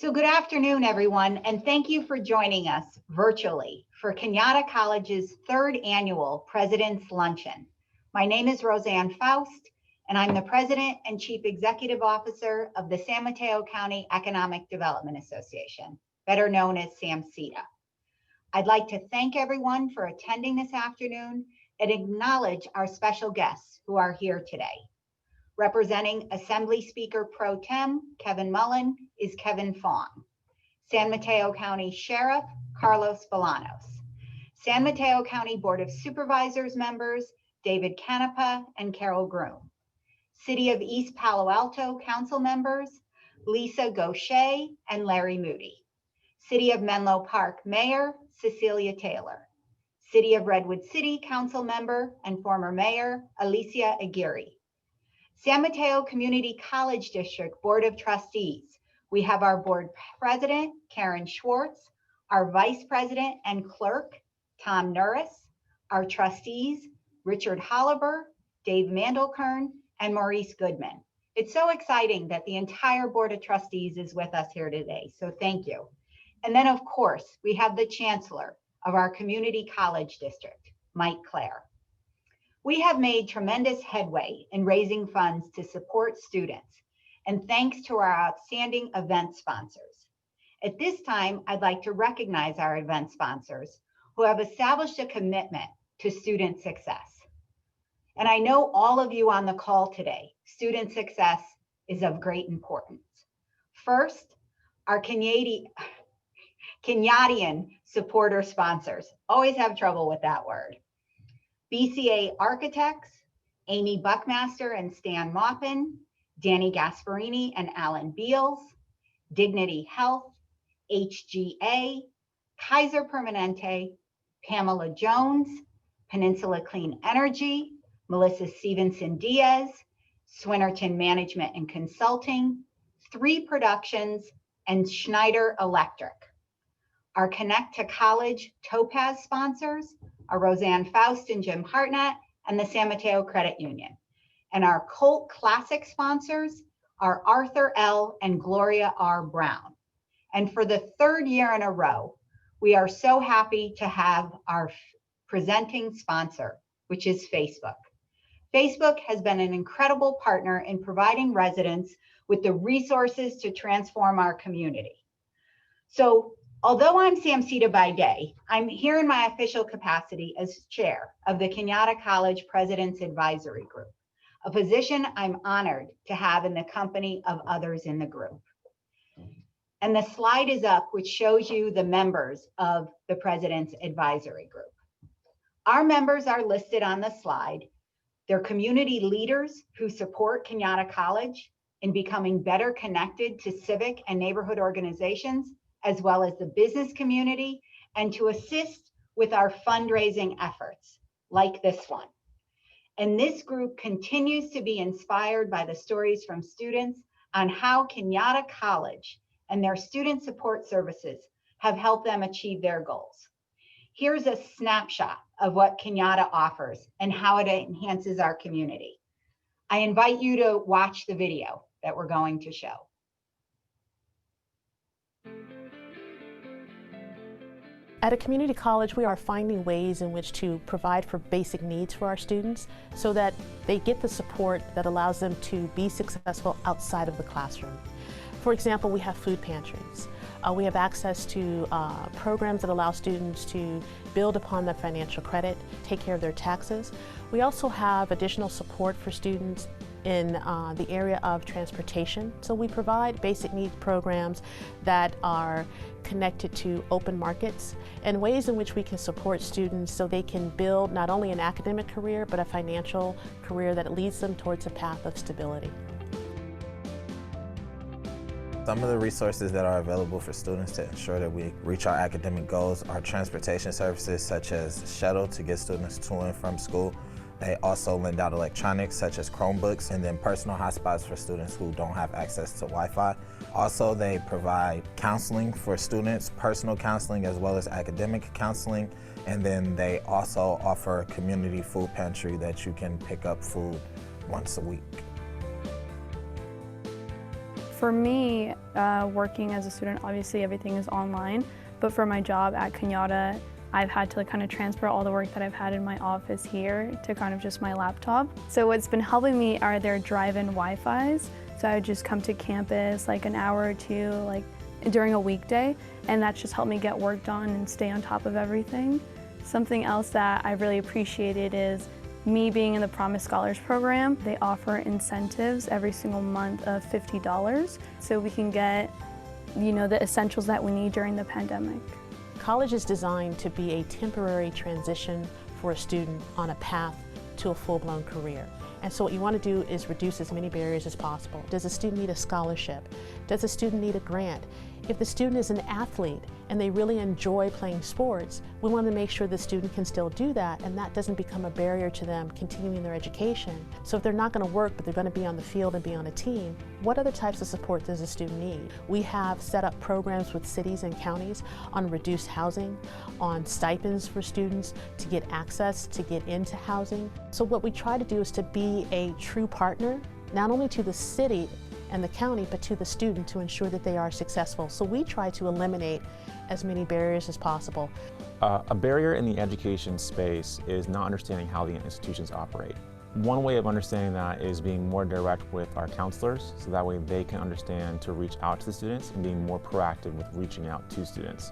So good afternoon, everyone, and thank you for joining us virtually for Cañada College's third annual President's Luncheon. My name is Roseanne Faust, and I'm the President and Chief Executive Officer of the San Mateo County Economic Development Association, better known as SAMCEDA. I'd like to thank everyone for attending this afternoon and acknowledge our special guests who are here today. Representing Assembly Speaker Pro Tem Kevin Mullen is Kevin Fong. San Mateo County Sheriff Carlos Bolanos. San Mateo County Board of Supervisors members David Canepa and Carol Groom. City of East Palo Alto Council members Lisa Gaucher and Larry Moody. City of Menlo Park Mayor Cecilia Taylor. City of Redwood City Council member and former Mayor Alicia Aguirre. San Mateo Community College District Board of Trustees. We have our board president, Karen Schwartz, our vice president and clerk, Tom Norris, our trustees, Richard Holliber, Dave Mandelkern, and Maurice Goodman. It's so exciting that the entire board of trustees is with us here today, so thank you. And then of course, we have the chancellor of our community college district, Mike Clare. We have made tremendous headway in raising funds to support students, and thanks to our outstanding event sponsors. At this time, I'd like to recognize our event sponsors who have established a commitment to student success. And I know all of you on the call today, student success is of great importance. First, our Cañadian supporter sponsors. Always have trouble with that word. BCA Architects, Amy Buckmaster and Stan Maupin, Danny Gasparini and Alan Beals, Dignity Health, HGA, Kaiser Permanente, Pamela Jones, Peninsula Clean Energy, Melissa Stevenson Diaz, Swinnerton Management and Consulting, 3 Productions, and Schneider Electric. Our Connect to College Topaz sponsors are Roseanne Faust and Jim Hartnett and the San Mateo Credit Union. And our Colt Classic sponsors are Arthur L. and Gloria R. Brown. And for the 3rd year in a row, we are so happy to have our presenting sponsor, which is Facebook. Facebook has been an incredible partner in providing residents with the resources to transform our community. So, although I'm SAMCEDA by day, I'm here in my official capacity as chair of the Cañada College President's Advisory Group, a position I'm honored to have in the company of others in the group. And the slide is up, which shows you the members of the President's Advisory Group. Our members are listed on the slide. They're community leaders who support Cañada College in becoming better connected to civic and neighborhood organizations, as well as the business community, and to assist with our fundraising efforts, like this one. And this group continues to be inspired by the stories from students on how Cañada College and their student support services have helped them achieve their goals. Here's a snapshot of what Cañada offers and how it enhances our community. I invite you to watch the video that we're going to show. At a community college, we are finding ways in which to provide for basic needs for our students so that they get the support that allows them to be successful outside of the classroom. For example, we have food pantries. We have access to programs that allow students to build upon their financial credit, take care of their taxes. We also have additional support for students in the area of transportation. So we provide basic needs programs that are connected to open markets and ways in which we can support students so they can build not only an academic career, but a financial career that leads them towards a path of stability. Some of the resources that are available for students to ensure that we reach our academic goals are transportation services such as shuttle to get students to and from school. They also lend out electronics such as Chromebooks, and then personal hotspots for students who don't have access to Wi-Fi. Also, they provide counseling for students, personal counseling as well as academic counseling. And then they also offer a community food pantry that you can pick up food once a week. For me, working as a student, obviously everything is online, but for my job at Cañada, I've had to kind of transfer all the work that I've had in my office here to kind of just my laptop. So what's been helping me are their drive-in Wi-Fis. So I would just come to campus like an hour or two like during a weekday, and that's just helped me get work done and stay on top of everything. Something else that I really appreciated is me being in the Promise Scholars program. They offer incentives every single month of $50 so we can get, the essentials that we need during the pandemic. College is designed to be a temporary transition for a student on a path to a full-blown career. And so what you want to do is reduce as many barriers as possible. Does a student need a scholarship? Does a student need a grant? If the student is an athlete and they really enjoy playing sports, we want to make sure the student can still do that and that doesn't become a barrier to them continuing their education. So if they're not going to work but they're going to be on the field and be on a team, what other types of support does a student need? We have set up programs with cities and counties on reduced housing, on stipends for students to get access to get into housing. So what we try to do is to be a true partner, not only to the city and the county, but to the student to ensure that they are successful. So we try to eliminate as many barriers as possible. A barrier in the education space is not understanding how the institutions operate. One way of understanding that is being more direct with our counselors, so that way they can understand to reach out to the students and being more proactive with reaching out to students.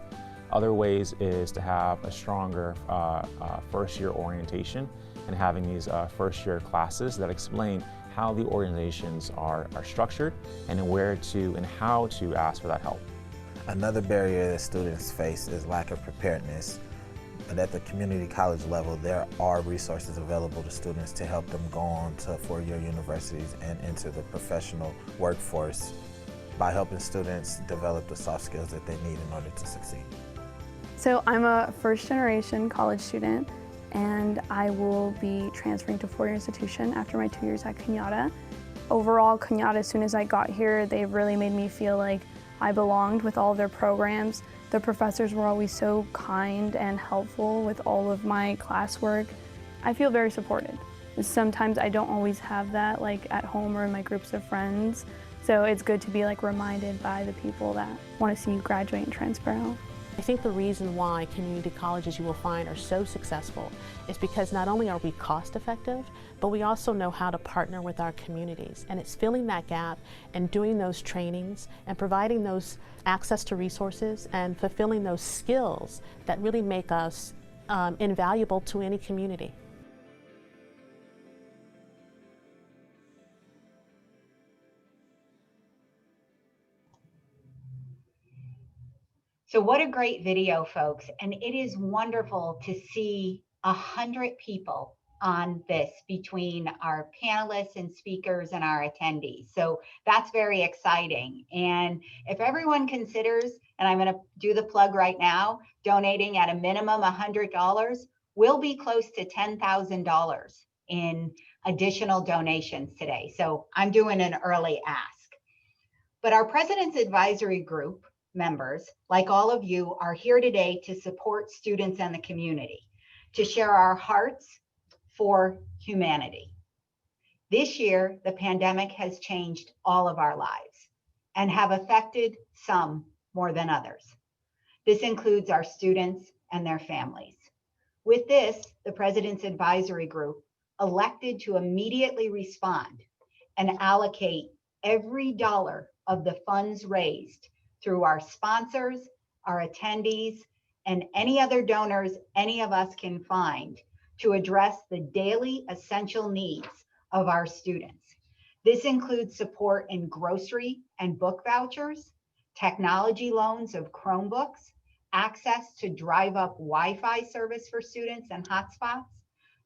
Other ways is to have a stronger first-year orientation and having these first-year classes that explain how the organizations are structured and where to and how to ask for that help. Another barrier that students face is lack of preparedness. But at the community college level, there are resources available to students to help them go on to four-year universities and into the professional workforce by helping students develop the soft skills that they need in order to succeed. So I'm a first-generation college student, and I will be transferring to four-year institution after my 2 years at Cañada. Overall, Cañada, as soon as I got here, they really made me feel like I belonged with all of their programs. The professors were always so kind and helpful with all of my classwork. I feel very supported. Sometimes I don't always have that like at home or in my groups of friends, so it's good to be like reminded by the people that want to see you graduate and transfer out. I think the reason why community colleges you will find are so successful is because not only are we cost effective, but we also know how to partner with our communities. And it's filling that gap and doing those trainings and providing those access to resources and fulfilling those skills that really make us invaluable to any community. So what a great video, folks. And it is wonderful to see 100 people on this between our panelists and speakers and our attendees. So that's very exciting. And if everyone considers, and I'm going to do the plug right now, donating at a minimum $100, we'll be close to $10,000 in additional donations today. So I'm doing an early ask. But our President's Advisory Group members, like all of you, are here today to support students and the community, to share our hearts for humanity. This year, the pandemic has changed all of our lives and have affected some more than others. This includes our students and their families. With this, the President's Advisory Group elected to immediately respond and allocate every dollar of the funds raised through our sponsors, our attendees, and any other donors any of us can find to address the daily essential needs of our students. This includes support in grocery and book vouchers, technology loans of Chromebooks, access to drive-up Wi-Fi service for students and hotspots,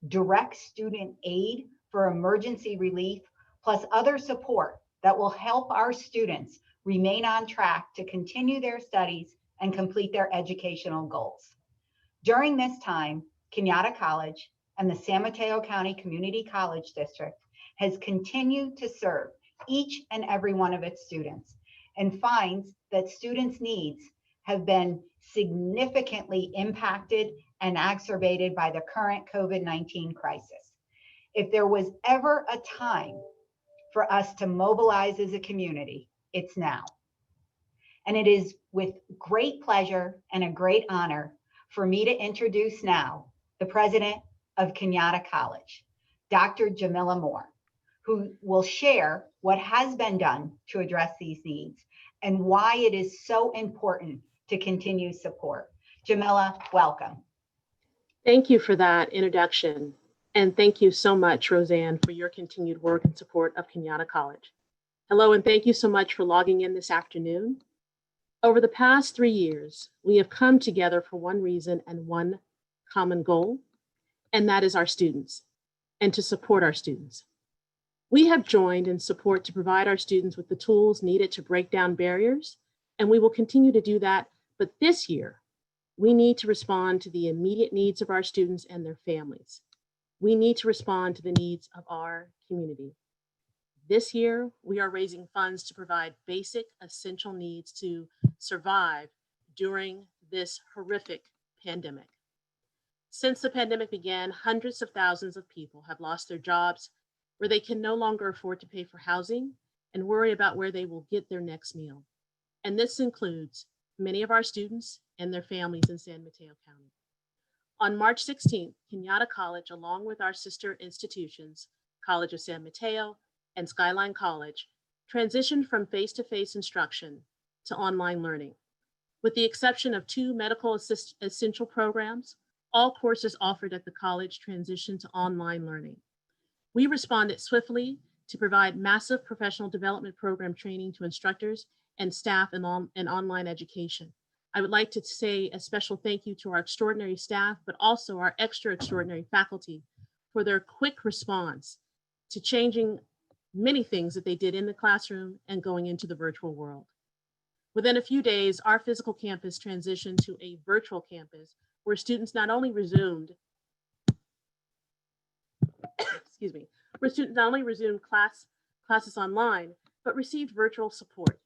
direct student aid for emergency relief, plus other support that will help our students remain on track to continue their studies and complete their educational goals. During this time, Cañada College and the San Mateo County Community College District has continued to serve each and every one of its students and finds that students' needs have been significantly impacted and exacerbated by the current COVID-19 crisis. If there was ever a time for us to mobilize as a community, it's now. And it is with great pleasure and a great honor for me to introduce now the president of Cañada College, Dr. Jamila Moore, who will share what has been done to address these needs and why it is so important to continue support. Jamila, welcome. Thank you for that introduction. And thank you so much, Roseanne, for your continued work and support of Cañada College. Hello, and thank you so much for logging in this afternoon. Over the past 3 years, we have come together for one reason and one common goal, and that is our students, and to support our students. We have joined in support to provide our students with the tools needed to break down barriers, and we will continue to do that. But this year, we need to respond to the immediate needs of our students and their families. We need to respond to the needs of our community. This year, we are raising funds to provide basic, essential needs to survive during this horrific pandemic. Since the pandemic began, hundreds of thousands of people have lost their jobs, where they can no longer afford to pay for housing and worry about where they will get their next meal. And this includes many of our students and their families in San Mateo County. On March 16th, Cañada College, along with our sister institutions, College of San Mateo and Skyline College, transitioned from face-to-face instruction to online learning. With the exception of 2 medical essential programs, all courses offered at the college transitioned to online learning. We responded swiftly to provide massive professional development program training to instructors and staff in online education. I would like to say a special thank you to our extraordinary staff, but also our extra extraordinary faculty for their quick response to changing many things that they did in the classroom and going into the virtual world. Within a few days, our physical campus transitioned to a virtual campus where students not only resumed classes online, but received virtual support.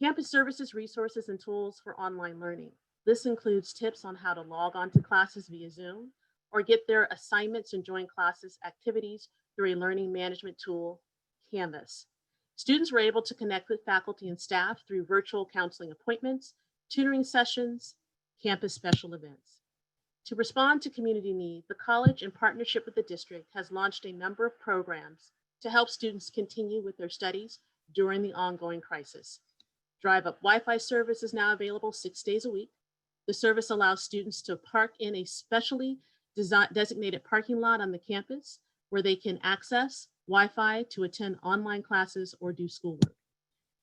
Campus services, resources, and tools for online learning. This includes tips on how to log on to classes via Zoom or get their assignments and join classes activities through a learning management tool, Canvas. Students were able to connect with faculty and staff through virtual counseling appointments, tutoring sessions, campus special events. To respond to community need, the college, in partnership with the district, has launched a number of programs to help students continue with their studies during the ongoing crisis. Drive-up Wi-Fi service is now available 6 days a week. The service allows students to park in a specially designated parking lot on the campus where they can access Wi-Fi to attend online classes or do schoolwork.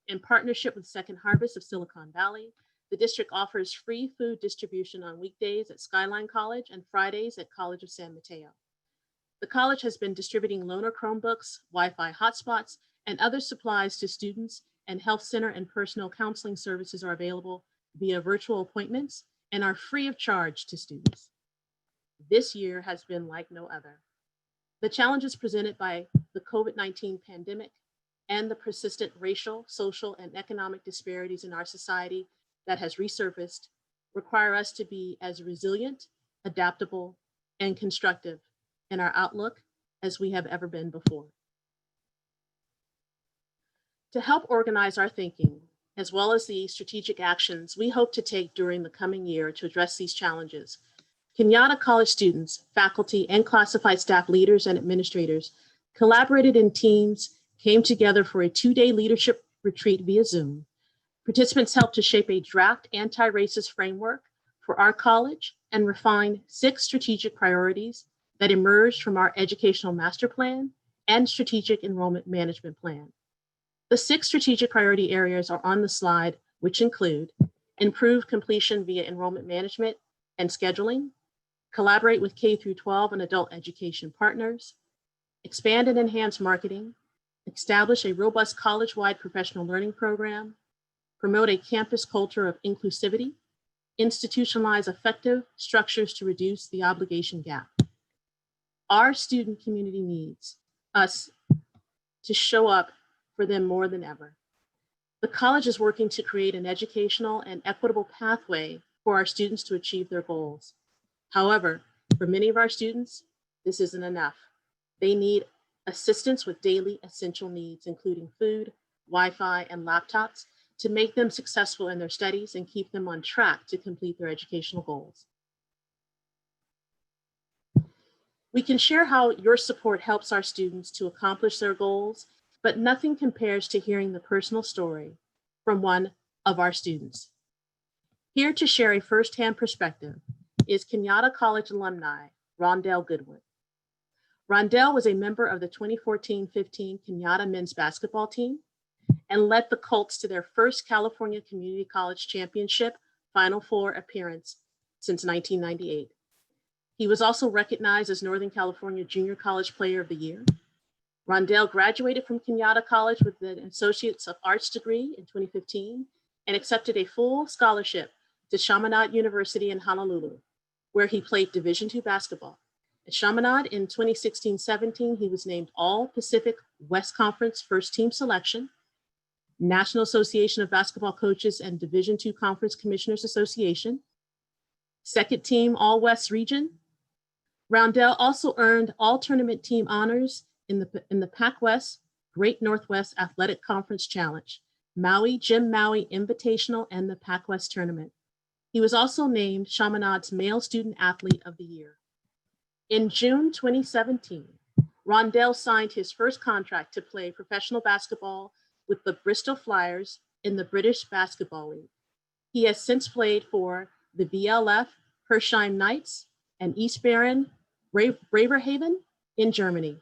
In partnership with Second Harvest of Silicon Valley, the district offers free food distribution on weekdays at Skyline College and Fridays at College of San Mateo. The college has been distributing loaner Chromebooks, Wi-Fi hotspots, and other supplies to students, and health center and personal counseling services are available via virtual appointments and are free of charge to students. This year has been like no other. The challenges presented by the COVID-19 pandemic and the persistent racial, social, and economic disparities in our society that has resurfaced require us to be as resilient, adaptable, and constructive in our outlook as we have ever been before. To help organize our thinking, as well as the strategic actions we hope to take during the coming year to address these challenges, Cañada College students, faculty, and classified staff leaders and administrators collaborated in teams, came together for a 2-day leadership retreat via Zoom. Participants helped to shape a draft anti-racist framework for our college and refine 6 strategic priorities that emerged from our educational master plan and strategic enrollment management plan. The 6 strategic priority areas are on the slide, which include improve completion via enrollment management and scheduling, collaborate with K-12 and adult education partners, expand and enhance marketing, establish a robust college-wide professional learning program, promote a campus culture of inclusivity, institutionalize effective structures to reduce the obligation gap. Our student community needs us to show up for them more than ever. The college is working to create an educational and equitable pathway for our students to achieve their goals. However, for many of our students, this isn't enough. They need assistance with daily essential needs, including food, Wi-Fi, and laptops to make them successful in their studies and keep them on track to complete their educational goals. We can share how your support helps our students to accomplish their goals, but nothing compares to hearing the personal story from one of our students. Here to share a firsthand perspective is Cañada College alumni, Rondell Goodwin. Rondell was a member of the 2014-15 Cañada men's basketball team and led the Colts to their first California Community College Championship Final Four appearance since 1998. He was also recognized as Northern California Junior College Player of the Year. Rondell graduated from Cañada College with an Associates of Arts degree in 2015 and accepted a full scholarship to Chaminade University in Honolulu, where he played Division II basketball. At Chaminade in 2016-17, he was named All Pacific West Conference First Team Selection, National Association of Basketball Coaches and Division II Conference Commissioners Association, Second Team All West Region. Rondell also earned all tournament team honors in the Pac-West Great Northwest Athletic Conference Challenge, Maui Jim Maui Invitational, and the Pac-West Tournament. He was also named Chaminade's Male Student Athlete of the Year. In June 2017, Rondell signed his first contract to play professional basketball with the Bristol Flyers in the British Basketball League. He has since played for the VLF, Hershheim Knights, and East Baron Bremerhaven in Germany.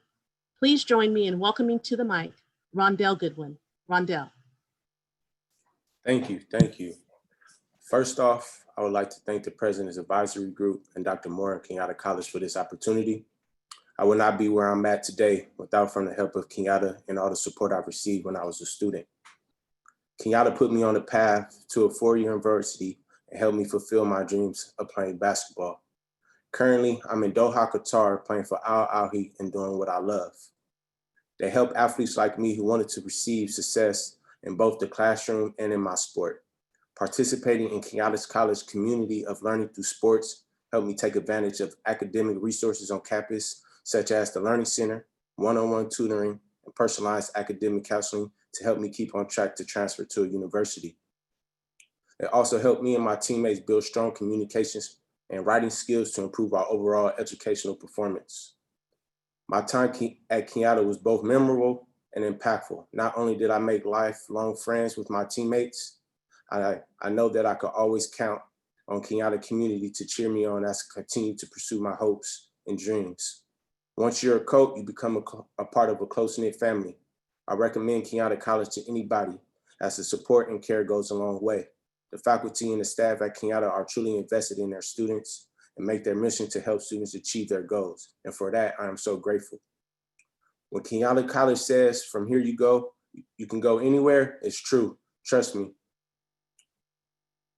Please join me in welcoming to the mic, Rondell Goodwin. Rondell. Thank you, thank you. First off, I would like to thank the President's Advisory Group and Dr. Moore and Cañada College for this opportunity. I would not be where I'm at today without from the help of Cañada and all the support I've received when I was a student. Cañada put me on the path to a four-year university and helped me fulfill my dreams of playing basketball. Currently, I'm in Doha, Qatar, playing for Al Ahly and doing what I love. They help athletes like me who wanted to receive success in both the classroom and in my sport. Participating in Cañada's college community of learning through sports helped me take advantage of academic resources on campus, such as the Learning Center, one-on-one tutoring, and personalized academic counseling to help me keep on track to transfer to a university. It also helped me and my teammates build strong communications and writing skills to improve our overall educational performance. My time at Cañada was both memorable and impactful. Not only did I make lifelong friends with my teammates, I know that I could always count on Cañada community to cheer me on as I continue to pursue my hopes and dreams. Once you're a coach, you become a part of a close-knit family. I recommend Cañada College to anybody as the support and care goes a long way. The faculty and the staff at Cañada are truly invested in their students and make their mission to help students achieve their goals. And for that, I am so grateful. When Cañada College says, from here you go, you can go anywhere, it's true, trust me.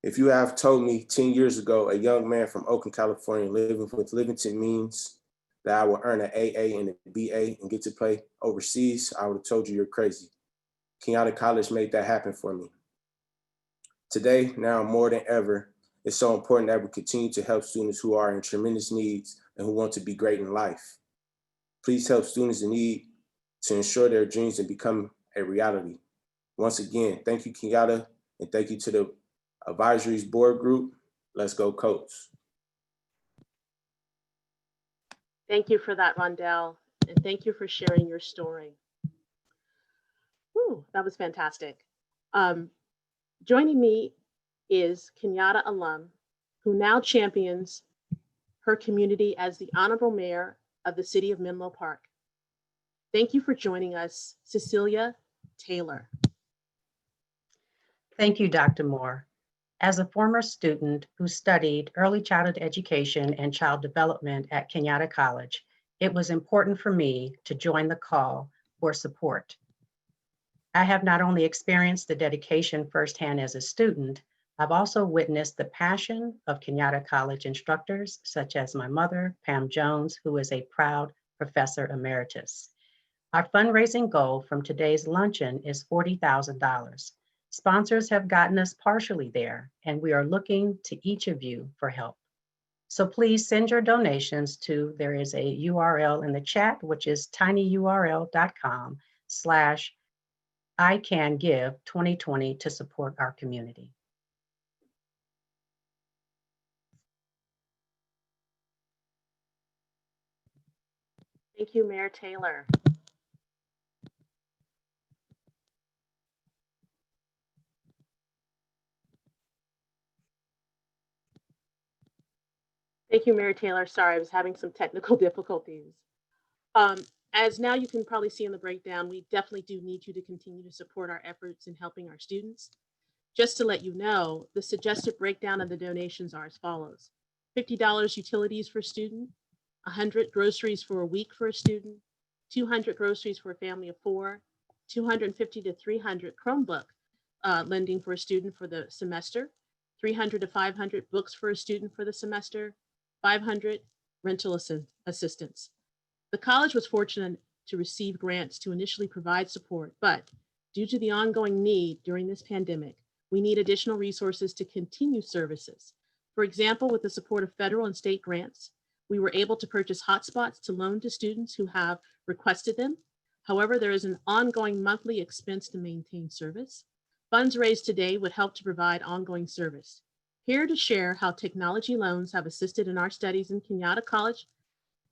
If you have told me 10 years ago, a young man from Oakland, California, living with limited means, that I would earn an AA and a BA and get to play overseas, I would have told you you're crazy. Cañada College made that happen for me. Today, now more than ever, it's so important that we continue to help students who are in tremendous needs and who want to be great in life. Please help students in need to ensure their dreams and become a reality. Once again, thank you, Cañada, and thank you to the Advisories Board Group. Let's go, Coach. Thank you for that, Rondell, and thank you for sharing your story. Whew, that was fantastic. Joining me is Cañada alum, who now champions her community as the Honorable Mayor of the City of Menlo Park. Thank you for joining us, Cecilia Taylor. Thank you, Dr. Moore. As a former student who studied early childhood education and child development at Cañada College, it was important for me to join the call for support. I have not only experienced the dedication firsthand as a student, I've also witnessed the passion of Cañada College instructors, such as my mother, Pam Jones, who is a proud professor emeritus. Our fundraising goal from today's luncheon is $40,000. Sponsors have gotten us partially there, and we are looking to each of you for help. So please send your donations to, there is a URL in the chat, which is tinyurl.com/, I Can Give 2020 to support our community. Thank you, Mayor Taylor. Thank you, Mayor Taylor. Sorry, I was having some technical difficulties. As now you can probably see in the breakdown, we definitely do need you to continue to support our efforts in helping our students. Just to let you know, the suggested breakdown of the donations are as follows: $50 utilities for a student, 100 groceries for a week for a student, 200 groceries for a family of 4, 250 to 300 Chromebook lending for a student for the semester, 300 to 500 books for a student for the semester, 500 rental assistance. The college was fortunate to receive grants to initially provide support, but due to the ongoing need during this pandemic, we need additional resources to continue services. For example, with the support of federal and state grants, we were able to purchase hotspots to loan to students who have requested them. However, there is an ongoing monthly expense to maintain service. Funds raised today would help to provide ongoing service. Here to share how technology loans have assisted in our studies in Cañada College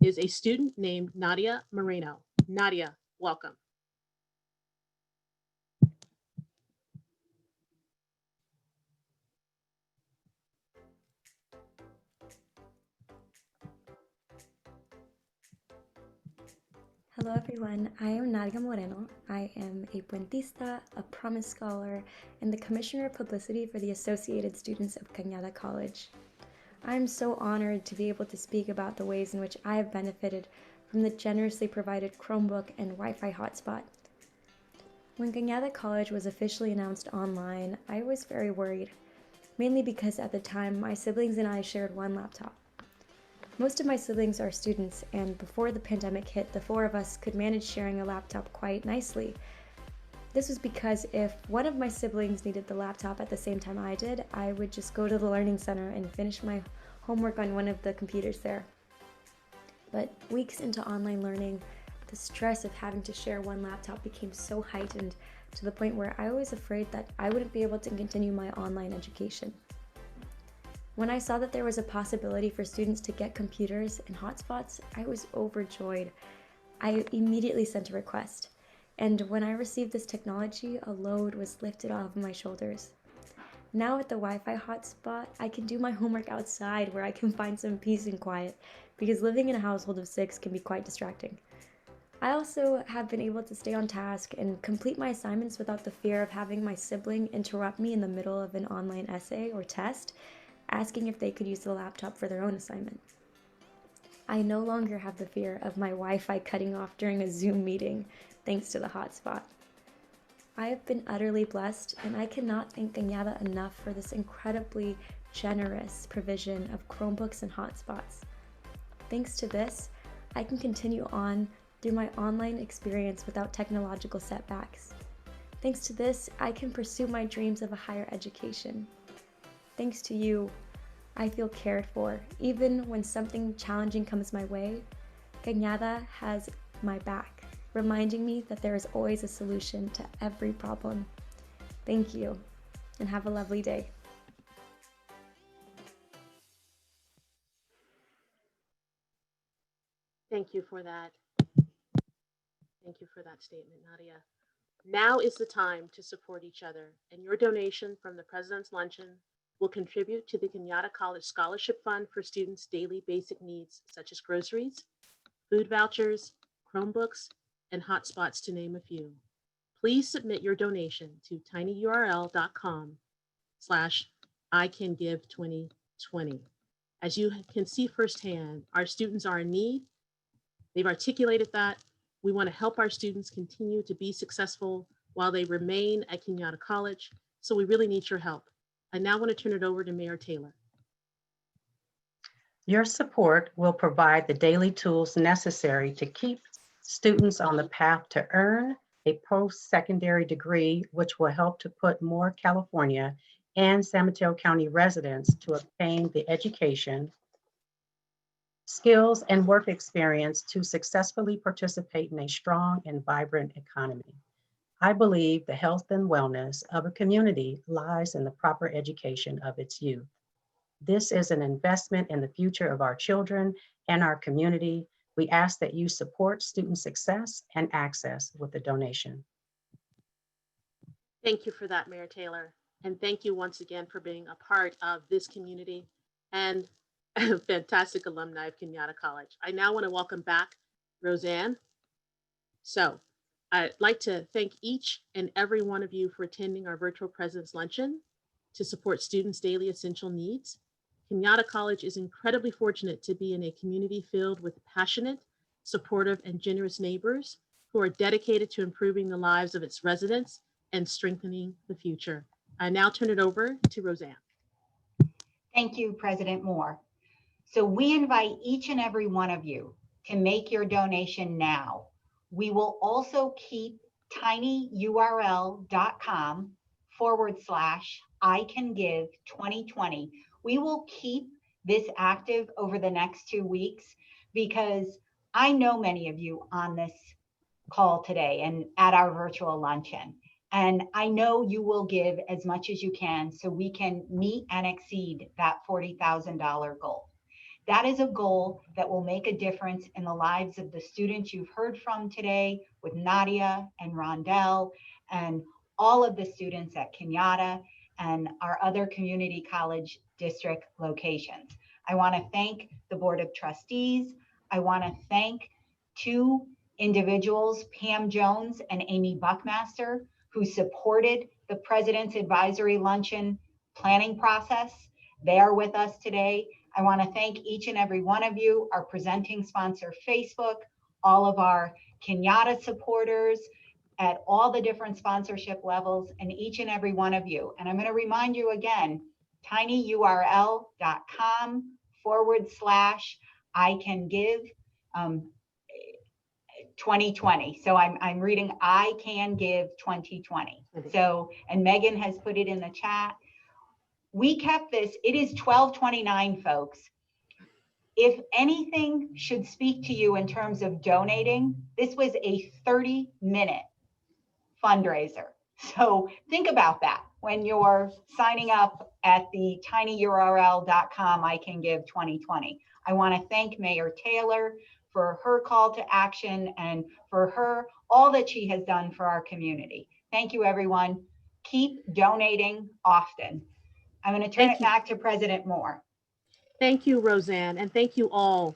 is a student named Nadia Moreno. Nadia, welcome. Hello everyone, I am Nadia Moreno. I am a Puentista, a Promise Scholar, and the Commissioner of Publicity for the Associated Students of Cañada College. I'm so honored to be able to speak about the ways in which I have benefited from the generously provided Chromebook and Wi-Fi hotspot. When Cañada College was officially announced online, I was very worried, mainly because at the time my siblings and I shared one laptop. Most of my siblings are students, and before the pandemic hit, the 4 of us could manage sharing a laptop quite nicely. This was because if one of my siblings needed the laptop at the same time I did, I would just go to the Learning Center and finish my homework on one of the computers there. But weeks into online learning, the stress of having to share one laptop became so heightened to the point where I was afraid that I wouldn't be able to continue my online education. When I saw that there was a possibility for students to get computers and hotspots, I was overjoyed. I immediately sent a request, and when I received this technology, a load was lifted off of my shoulders. Now with the Wi-Fi hotspot, I can do my homework outside where I can find some peace and quiet, because living in a household of 6 can be quite distracting. I also have been able to stay on task and complete my assignments without the fear of having my sibling interrupt me in the middle of an online essay or test, asking if they could use the laptop for their own assignment. I no longer have the fear of my Wi-Fi cutting off during a Zoom meeting, thanks to the hotspot. I have been utterly blessed, and I cannot thank Cañada enough for this incredibly generous provision of Chromebooks and hotspots. Thanks to this, I can continue on through my online experience without technological setbacks. Thanks to this, I can pursue my dreams of a higher education. Thanks to you, I feel cared for. Even when something challenging comes my way, Cañada has my back, reminding me that there is always a solution to every problem. Thank you, and have a lovely day. Thank you for that. Thank you for that statement, Nadia. Now is the time to support each other, and your donation from the President's Luncheon will contribute to the Cañada College Scholarship Fund for students' daily basic needs, such as groceries, food vouchers, Chromebooks, and hotspots, to name a few. Please submit your donation to tinyurl.com/ICanGive2020. As you can see firsthand, our students are in need. They've articulated that. We want to help our students continue to be successful while they remain at Cañada College, so we really need your help. I now want to turn it over to Mayor Taylor. Your support will provide the daily tools necessary to keep students on the path to earn a post-secondary degree, which will help to put more California and San Mateo County residents to obtain the education, skills, and work experience to successfully participate in a strong and vibrant economy. I believe the health and wellness of a community lies in the proper education of its youth. This is an investment in the future of our children and our community. We ask that you support student success and access with a donation. Thank you for that, Mayor Taylor. And thank you once again for being a part of this community and a fantastic alumni of Cañada College. I now want to welcome back Roseanne. So I'd like to thank each and every one of you for attending our virtual President's Luncheon to support students' daily essential needs. Cañada College is incredibly fortunate to be in a community filled with passionate, supportive, and generous neighbors who are dedicated to improving the lives of its residents and strengthening the future. I now turn it over to Roseanne. Thank you, President Moore. So we invite each and every one of you to make your donation now. We will also keep tinyurl.com/ICanGive2020. We will keep this active over the next 2 weeks because I know many of you on this call today and at our virtual luncheon. And I know you will give as much as you can so we can meet and exceed that $40,000 goal. That is a goal that will make a difference in the lives of the students you've heard from today with Nadia and Rondell and all of the students at Cañada and our other community college district locations. I want to thank the Board of Trustees. I want to thank two individuals, Pam Jones and Amy Buckmaster, who supported the President's Advisory Luncheon planning process. They are with us today. I want to thank each and every one of you, our presenting sponsor, Facebook, all of our Cañada supporters at all the different sponsorship levels, and each and every one of you. And I'm going to remind you again, tinyurl.com/ICanGive 2020. So I'm reading I Can Give 2020. So, and Megan has put it in the chat. We kept this, it is 12:29, folks. If anything should speak to you in terms of donating, this was a 30-minute fundraiser. So think about that when you're signing up at the tinyurl.com ICanGive2020. I want to thank Mayor Taylor for her call to action and for her, all that she has done for our community. Thank you, everyone. Keep donating often. I'm going to turn it back to President Moore. Thank you, Roseanne, and thank you all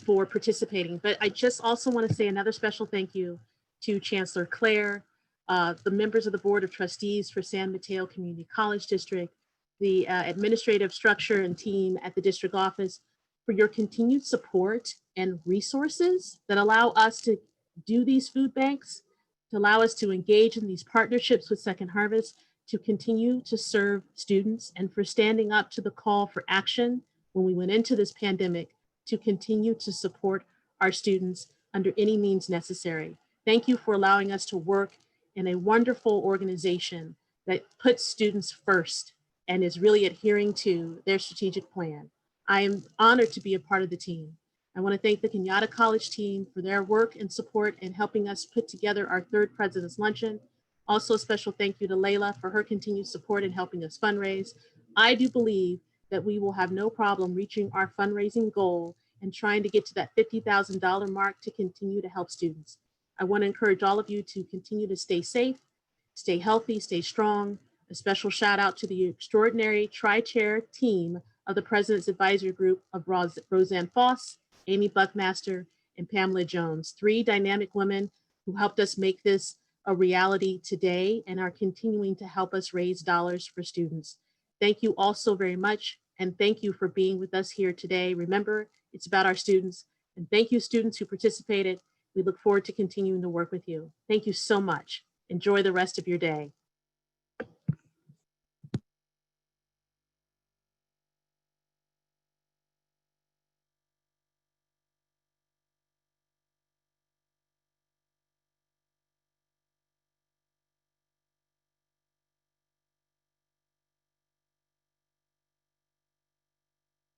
for participating. But I just also want to say another special thank you to Chancellor Claire, the members of the Board of Trustees for San Mateo Community College District, the administrative structure and team at the district office for your continued support and resources that allow us to do these food banks, to allow us to engage in these partnerships with Second Harvest, to continue to serve students, and for standing up to the call for action when we went into this pandemic to continue to support our students under any means necessary. Thank you for allowing us to work in a wonderful organization that puts students first and is really adhering to their strategic plan. I am honored to be a part of the team. I want to thank the Cañada College team for their work and support in helping us put together our third President's Luncheon. Also, a special thank you to Layla for her continued support in helping us fundraise. I do believe that we will have no problem reaching our fundraising goal and trying to get to that $50,000 mark to continue to help students. I want to encourage all of you to continue to stay safe, stay healthy, stay strong. A special shout out to the extraordinary tri-chair team of the President's Advisory Group of Roseanne Foss, Amy Buckmaster, and Pamela Jones, 3 dynamic women who helped us make this a reality today and are continuing to help us raise dollars for students. Thank you all so very much, and thank you for being with us here today. Remember, it's about our students, and thank you, students who participated. We look forward to continuing to work with you. Thank you so much. Enjoy the rest of your day.